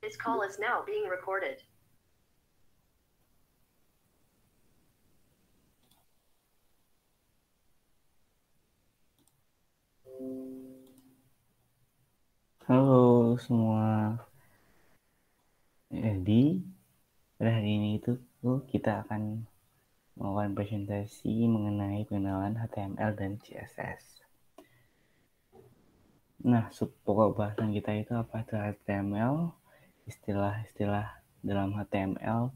This call is now being recorded. Halo semua. Jadi pada hari ini kita akan melakukan presentasi mengenai pengenalan HTML dan CSS. Nah, pokok bahasan kita itu apa itu HTML, istilah-istilah dalam HTML,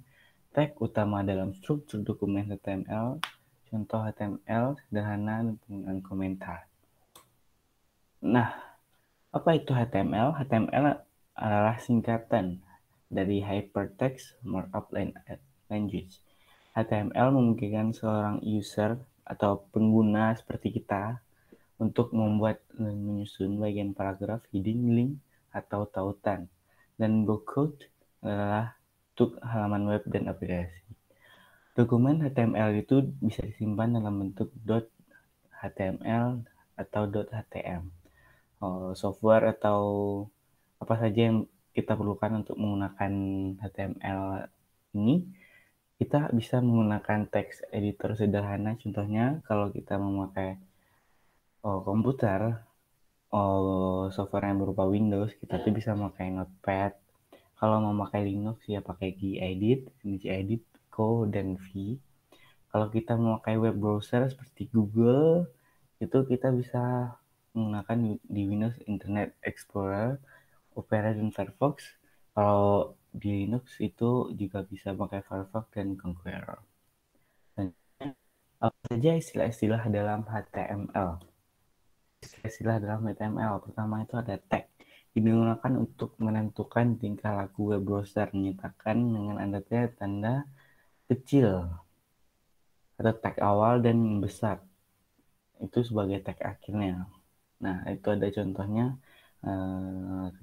tag utama dalam struktur dokumen HTML, contoh HTML sederhana dan penggunaan komentar. Nah, apa itu HTML? HTML adalah singkatan dari Hypertext Markup Language. HTML memungkinkan seorang user atau pengguna seperti kita untuk membuat dan menyusun bagian paragraf, heading, link, atau tautan. Dan barcode adalah untuk halaman web dan aplikasi. Dokumen HTML itu bisa disimpan dalam bentuk .html atau .htm. Software atau apa saja yang kita perlukan untuk menggunakan HTML ini, kita bisa menggunakan text editor sederhana. Contohnya kalau kita memakai komputer, software yang berupa Windows, kita tuh bisa memakai Notepad. Kalau memakai Linux ya pakai gedit, Co, dan V. Kalau kita memakai web browser seperti Google, itu kita bisa menggunakan di Windows Internet Explorer, Opera, dan Firefox. Kalau di Linux itu juga bisa pakai Firefox dan Conqueror. Dan apa saja istilah-istilah dalam HTML? Istilah dalam HTML pertama itu ada tag. Digunakan untuk menentukan tingkah laku web browser, menyatakan dengan tanda kecil atau tag awal dan besar. Itu sebagai tag akhirnya. Nah, itu ada contohnya,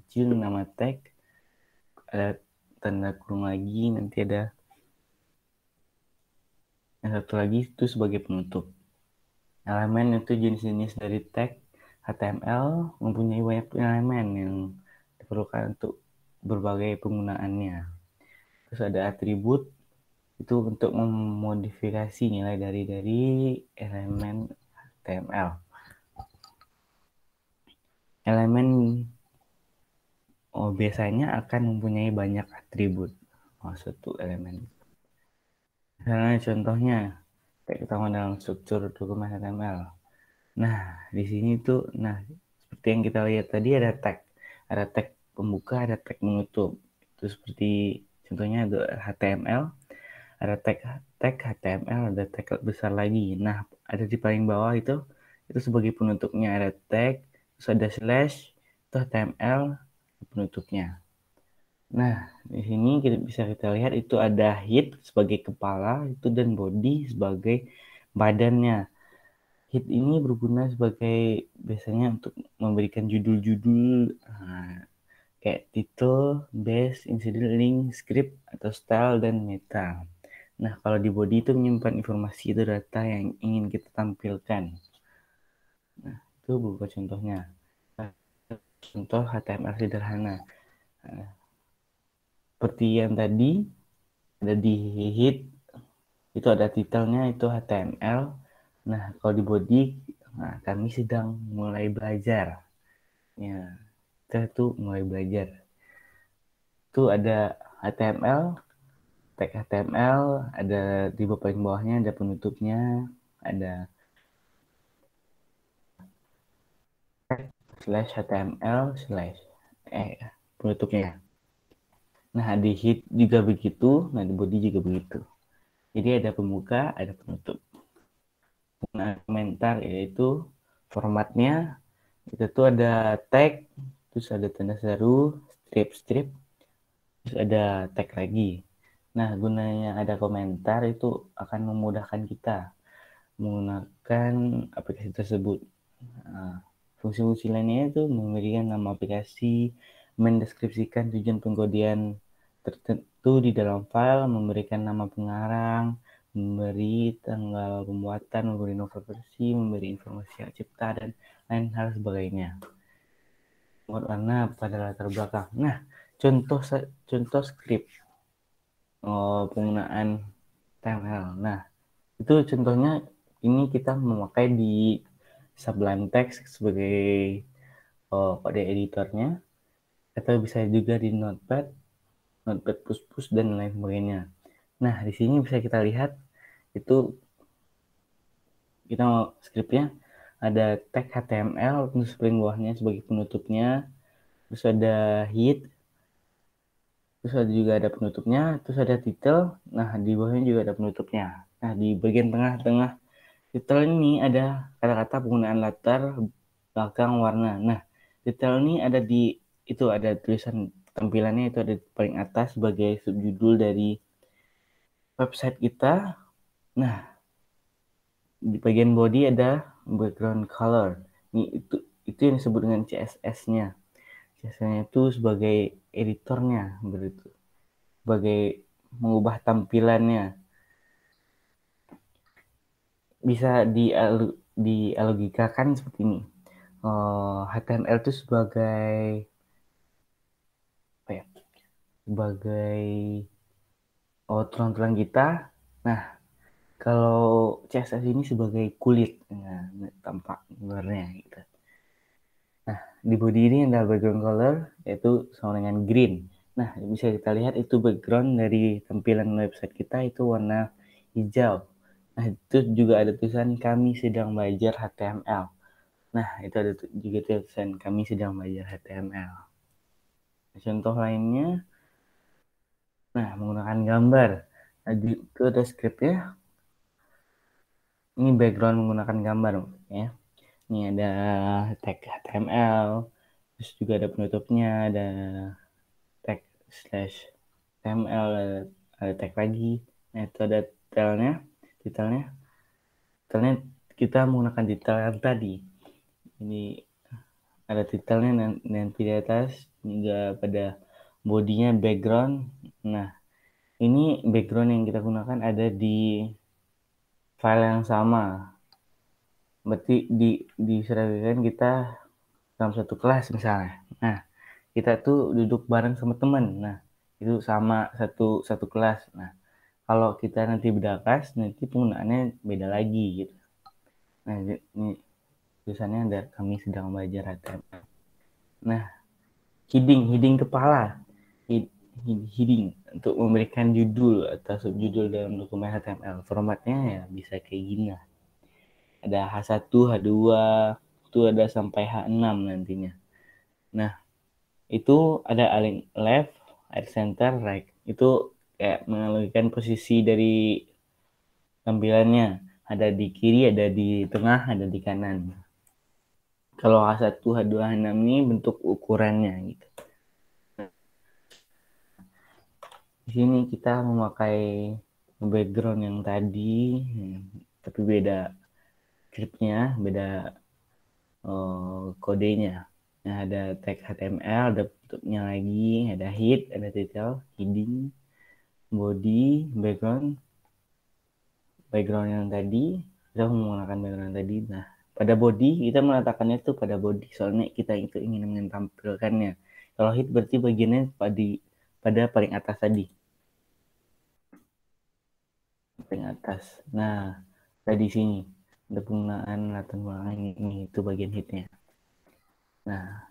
kecil nama tag, ada tanda kurung lagi, nanti ada yang satu lagi itu sebagai penutup. Elemen itu jenis-jenis dari tag HTML mempunyai banyak elemen yang diperlukan untuk berbagai penggunaannya. Terus ada atribut, itu untuk memodifikasi nilai dari elemen HTML. Elemen biasanya akan mempunyai banyak atribut. Satu elemen. Misalnya contohnya, kayak utama dalam struktur dokumen HTML. Nah, di sini seperti yang kita lihat tadi ada tag pembuka, ada tag menutup. Itu seperti contohnya ada HTML, ada tag HTML, ada tag besar lagi. Nah, ada di paling bawah itu sebagai penutupnya, ada tag, terus ada slash, itu HTML penutupnya. Nah, di sini bisa kita lihat itu ada head sebagai kepala itu dan body sebagai badannya. Head ini berguna sebagai biasanya untuk memberikan judul-judul, kayak title, base, incident, link, script, atau style, dan meta. Nah, kalau di body itu menyimpan informasi itu data yang ingin kita tampilkan. Nah, itu beberapa contohnya. Contoh HTML sederhana. Seperti yang tadi, ada di head, itu ada titelnya, itu HTML. Nah, kalau di body, kami sedang mulai belajar. Ya, kita tuh mulai belajar. Itu ada HTML, tag HTML, ada di paling bawahnya ada penutupnya, ada slash HTML slash penutupnya. Nah, di head juga begitu, nah di body juga begitu. Jadi ada pembuka, ada penutup. Nah, komentar yaitu formatnya itu tuh ada tag, terus ada tanda seru, strip, terus ada tag lagi. Nah, gunanya ada komentar itu akan memudahkan kita menggunakan aplikasi tersebut. Nah, fungsi-fungsi lainnya itu memberikan nama aplikasi, mendeskripsikan tujuan pengkodian tertentu di dalam file, memberikan nama pengarang, memberi tanggal pembuatan, memberi nomor versi, memberi informasi hak cipta, dan lain hal sebagainya. Warna pada latar belakang. Nah, contoh script penggunaan HTML. Nah, itu contohnya ini kita memakai di Sublime Text sebagai kode editornya, atau bisa juga di Notepad, Notepad++, dan lain sebagainya. Nah, di sini bisa kita lihat itu kita mau scriptnya ada tag HTML untuk paling bawahnya sebagai penutupnya, terus ada head, terus ada juga ada penutupnya, terus ada title. Nah, di bawahnya juga ada penutupnya. Nah, di bagian tengah-tengah title ini ada kata-kata penggunaan latar belakang warna. Nah, title ini ada di itu ada tulisan tampilannya itu ada di paling atas sebagai subjudul dari website kita. Nah, di bagian body ada background color. Ini itu yang disebut dengan CSS-nya. CSS-nya itu sebagai editornya, begitu. Sebagai mengubah tampilannya. Bisa dialogikakan seperti ini. HTML itu sebagai apa ya? Sebagai tulang-tulang kita. Nah, kalau CSS ini sebagai kulit, nah, tampak luarnya gitu. Nah, di body ini ada background color yaitu sama dengan green. Nah, bisa kita lihat itu background dari tampilan website kita itu warna hijau. Nah, itu juga ada tulisan kami sedang belajar HTML. Nah, itu ada juga tulisan kami sedang belajar HTML. Contoh lainnya, nah, menggunakan gambar. Nah, itu ada scriptnya. Ini background menggunakan gambar, ya. Ini ada tag HTML, terus juga ada penutupnya, ada tag slash HTML, ada tag lagi. Nah, itu ada detailnya kita menggunakan detail yang tadi. Ini ada detailnya nanti di atas, juga pada bodinya background. Nah, ini background yang kita gunakan ada di file yang sama. Berarti diserahkan kita dalam satu kelas misalnya. Nah, kita tuh duduk bareng sama teman. Nah, itu sama satu kelas. Nah, kalau kita nanti beda kelas, nanti penggunaannya beda lagi gitu. Nah, ini tulisannya ada kami sedang belajar HTML. Nah, heading kepala. Heading untuk memberikan judul atau subjudul dalam dokumen HTML. Formatnya ya bisa kayak gini lah. Ada H1, H2, itu ada sampai H6 nantinya. Nah, itu ada align left, right center, right. Itu kayak menganalogikan posisi dari tampilannya. Ada di kiri, ada di tengah, ada di kanan. Kalau H1, H2, H6 ini bentuk ukurannya gitu. Di sini kita memakai background yang tadi, tapi beda scriptnya, beda kodenya. Nah, ada tag HTML, ada bentuknya lagi, ada head, ada title, heading, body, background yang tadi, kita menggunakan background tadi. Nah, pada body kita meletakkannya itu pada body, soalnya kita itu ingin menampilkannya. Kalau head berarti bagiannya pada paling atas tadi, paling atas. Nah, di sini ada penggunaan latar belakang ini, itu bagian headnya. Nah,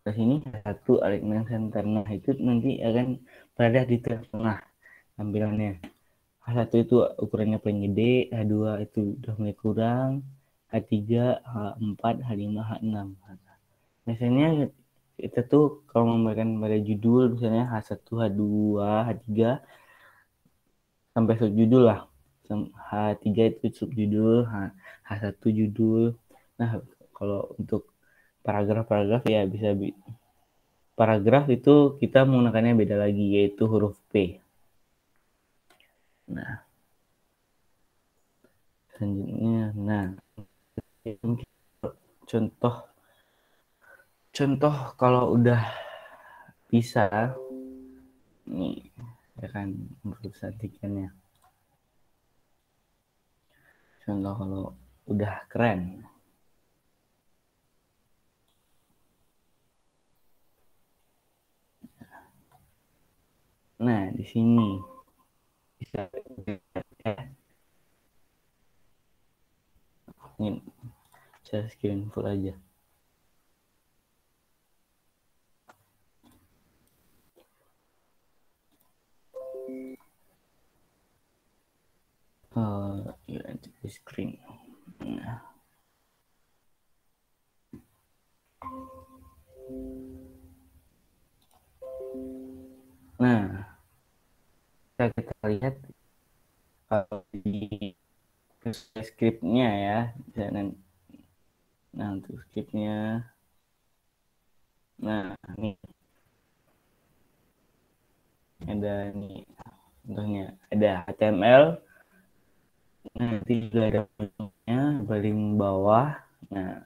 ke sini satu alignment center. Nah, itu nanti akan berada di tengah tampilannya. H1 itu ukurannya paling gede, H2 itu udah mulai kurang, H3, H4, H5, H6. Biasanya kita tuh kalau memberikan pada judul misalnya H1, H2, H3 sampai subjudul lah. H3 itu subjudul, H1 judul. Nah, kalau untuk paragraf ya bisa paragraf itu kita menggunakannya beda lagi, yaitu huruf P. Nah, selanjutnya, nah, contoh kalau udah bisa, nih, ya kan, perbesarkannya. Contoh kalau udah keren. Nah, di sini bisa ya. Ini saya screen full aja. Ya, di screen. Nah. Nah, kita lihat kalau di skripnya ya. Nah, untuk skripnya. Nah, ini ada nih contohnya. Ada HTML. Nanti juga ada bentuknya paling bawah. Nah,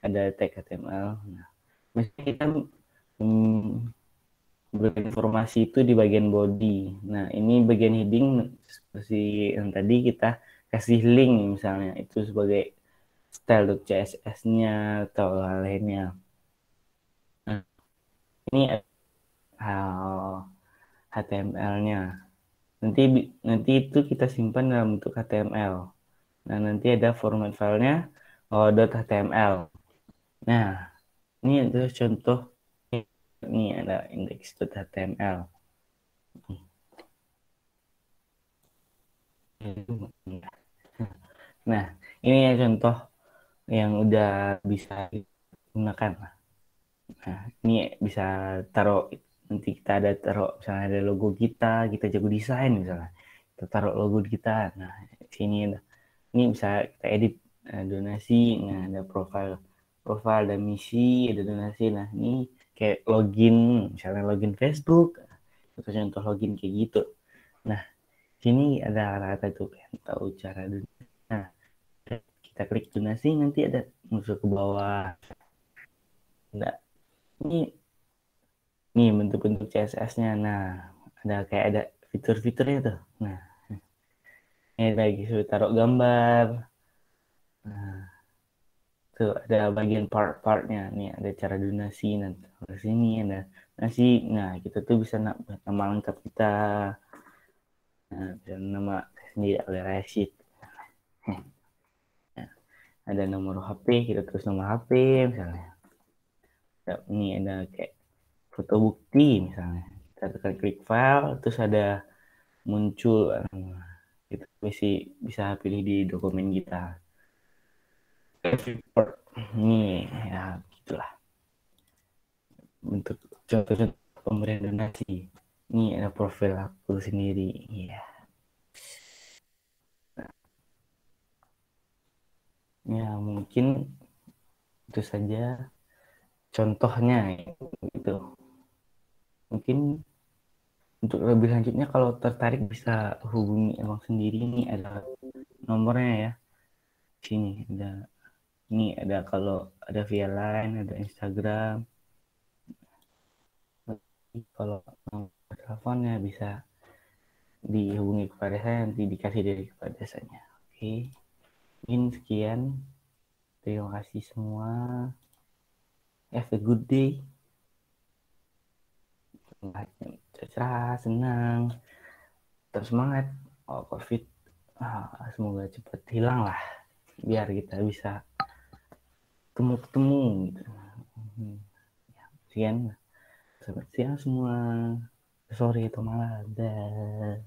ada tag HTML. Nah, mesti kita berinformasi itu di bagian body. Nah, ini bagian heading seperti yang tadi kita kasih link misalnya itu sebagai style.css-nya atau lainnya. Nah, ini HTML-nya. Nanti itu kita simpan dalam bentuk HTML. Nah, nanti ada format filenya .html. Nah, ini adalah contoh. Ini ada index.html. Nah, ini ya contoh yang udah bisa digunakan. Nah, ini bisa taruh, nanti kita ada taruh misalnya ada logo kita jago desain misalnya. Kita taruh logo kita. Nah, sini ada. Ini bisa kita edit donasi, nah ada profil dan misi, ada donasi. Nah, ini kayak login, misalnya login Facebook, atau contoh login kayak gitu. Nah, sini ada kata-kata itu yang tahu cara donasi. Nah, kita klik donasi nanti ada muncul ke bawah. Nah, ini bentuk-bentuk CSS-nya. Nah, ada fitur-fiturnya tuh. Nah, ini lagi sudah taruh gambar. Nah, tuh ada bagian part-partnya. Nih ada cara donasi. Nanti di sini ada nasi. Nah, kita tuh bisa nama lengkap kita. Nah, bisa nama sendiri oleh Rashid. Nah, ada nomor HP, kita tulis nomor HP misalnya. Ini ada kayak foto bukti misalnya. Kita tekan klik file, terus ada muncul. Kita bisa pilih di dokumen kita. Ini ya gitulah bentuk contoh-contoh pemberian donasi. Ini ada profil aku sendiri. Iya. Ya mungkin itu saja contohnya gitu. Mungkin untuk lebih lanjutnya kalau tertarik bisa hubungi Emang sendiri. Ini ada nomornya ya. Sini ada. Ini ada kalau ada via line, ada Instagram. Kalau teleponnya bisa dihubungi kepada saya, nanti dikasih dari kepada saya. Oke, mungkin sekian. Terima kasih semua. Have a good day. Cerah, senang, terus semangat. COVID semoga cepat hilang lah, biar kita bisa ketemu gitu. Sekian. Selamat siang semua. Sore atau malam. Dah.